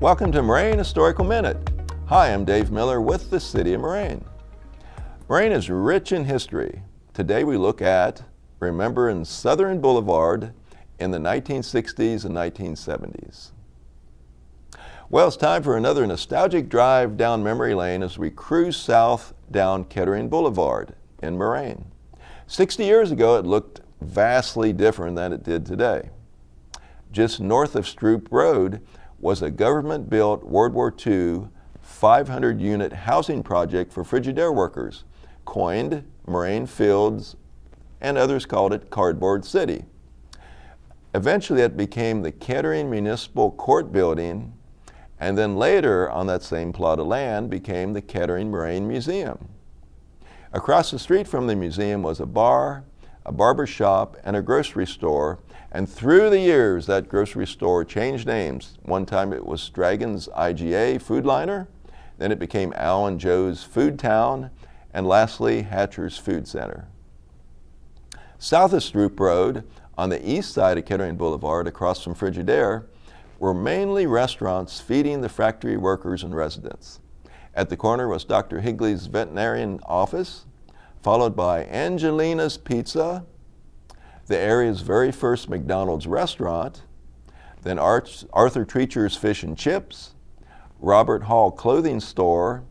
Welcome to Moraine Historical Minute. Hi, I'm Dave Miller with the City of Moraine. Moraine is rich in history. Today we look at remembering Southern Boulevard in the 1960s and 1970s. Well, it's time for another nostalgic drive down memory lane as we cruise south down Kettering Boulevard in Moraine. 60 years ago, it looked vastly different than it did today. Just north of Stroop Road was a government-built World War II 500-unit housing project for Frigidaire workers, coined Moraine Fields, and others called it Cardboard City. Eventually, it became the Kettering Municipal Court Building, and then later on that same plot of land became the Kettering Moraine Museum. Across the street from the museum was a bar, a barber shop, and a grocery store. And through the years, that grocery store changed names. One time it was Stragan's IGA Food Liner, then it became Al and Joe's Food Town, and lastly, Hatcher's Food Center. South of Stroop Road, on the east side of Kettering Boulevard, across from Frigidaire, were mainly restaurants feeding the factory workers and residents. At the corner was Dr. Higley's veterinarian office, followed by Angelina's Pizza, the area's very first McDonald's restaurant, then Arthur Treacher's Fish and Chips, Robert Hall Clothing Store,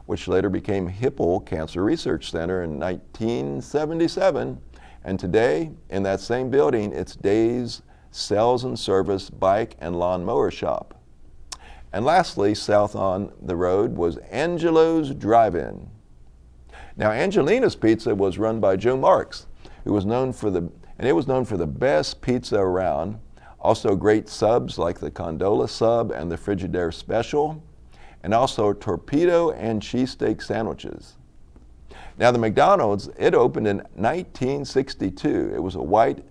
which later became Hipple Cancer Research Center in 1977, and today, in that same building, it's Days Sales and Service Bike and Lawn Mower Shop. And lastly, south on the road was Angelo's Drive-In. Now, Angelina's Pizza was run by Joe Marks, who was known for the best pizza around. Also great subs like the Condola sub and the Frigidaire Special, and also torpedo and cheesesteak sandwiches. Now, the McDonald's, it opened in 1962. It was a white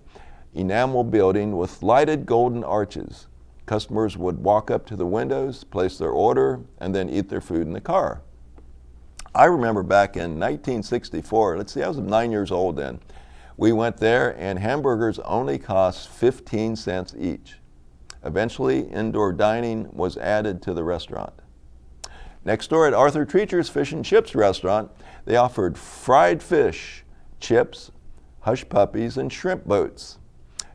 enamel building with lighted golden arches. Customers would walk up to the windows, place their order, and then eat their food in the car. I remember back in 1964, I was 9 years old then. We went there and hamburgers only cost 15 cents each. Eventually, indoor dining was added to the restaurant. Next door at Arthur Treacher's Fish and Chips restaurant, they offered fried fish, chips, hush puppies, and shrimp boats.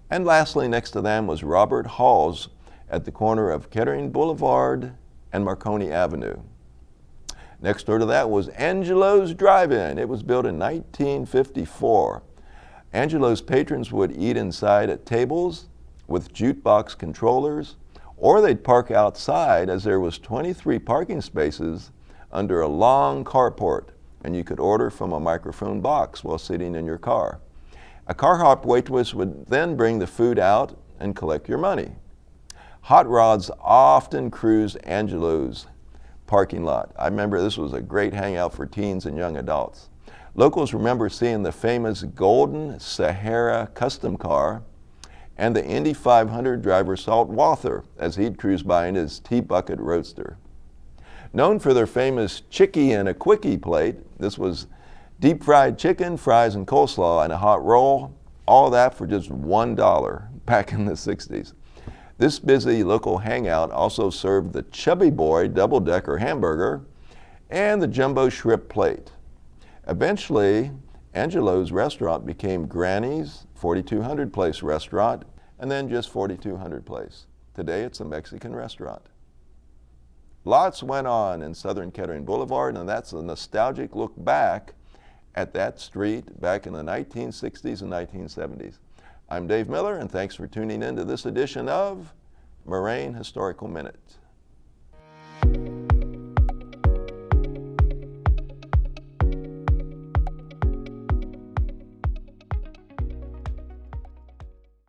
And lastly, next to them was Robert Hall's at the corner of Kettering Boulevard and Marconi Avenue. Next door to that was Angelo's Drive-In. It was built in 1954. Angelo's patrons would eat inside at tables with jukebox controllers, or they'd park outside as there was 23 parking spaces under a long carport, and you could order from a microphone box while sitting in your car. A car hop waitress would then bring the food out and collect your money. Hot rods often cruised Angelo's parking lot. I remember this was a great hangout for teens and young adults. Locals remember seeing the famous Golden Sahara custom car and the Indy 500 driver Salt Walther as he'd cruise by in his T-Bucket Roadster. Known for their famous Chickie and a Quickie plate, this was deep fried chicken, fries, and coleslaw, and a hot roll, all that for just $1 back in the 60s. This busy local hangout also served the Chubby Boy double-decker hamburger and the Jumbo Shrimp plate. Eventually, Angelo's restaurant became Granny's 4200 Place restaurant, and then just 4200 Place. Today, it's a Mexican restaurant. Lots went on in southern Kettering Boulevard, and that's a nostalgic look back at that street back in the 1960s and 1970s. I'm Dave Miller, and thanks for tuning in to this edition of Moraine Historical Minute.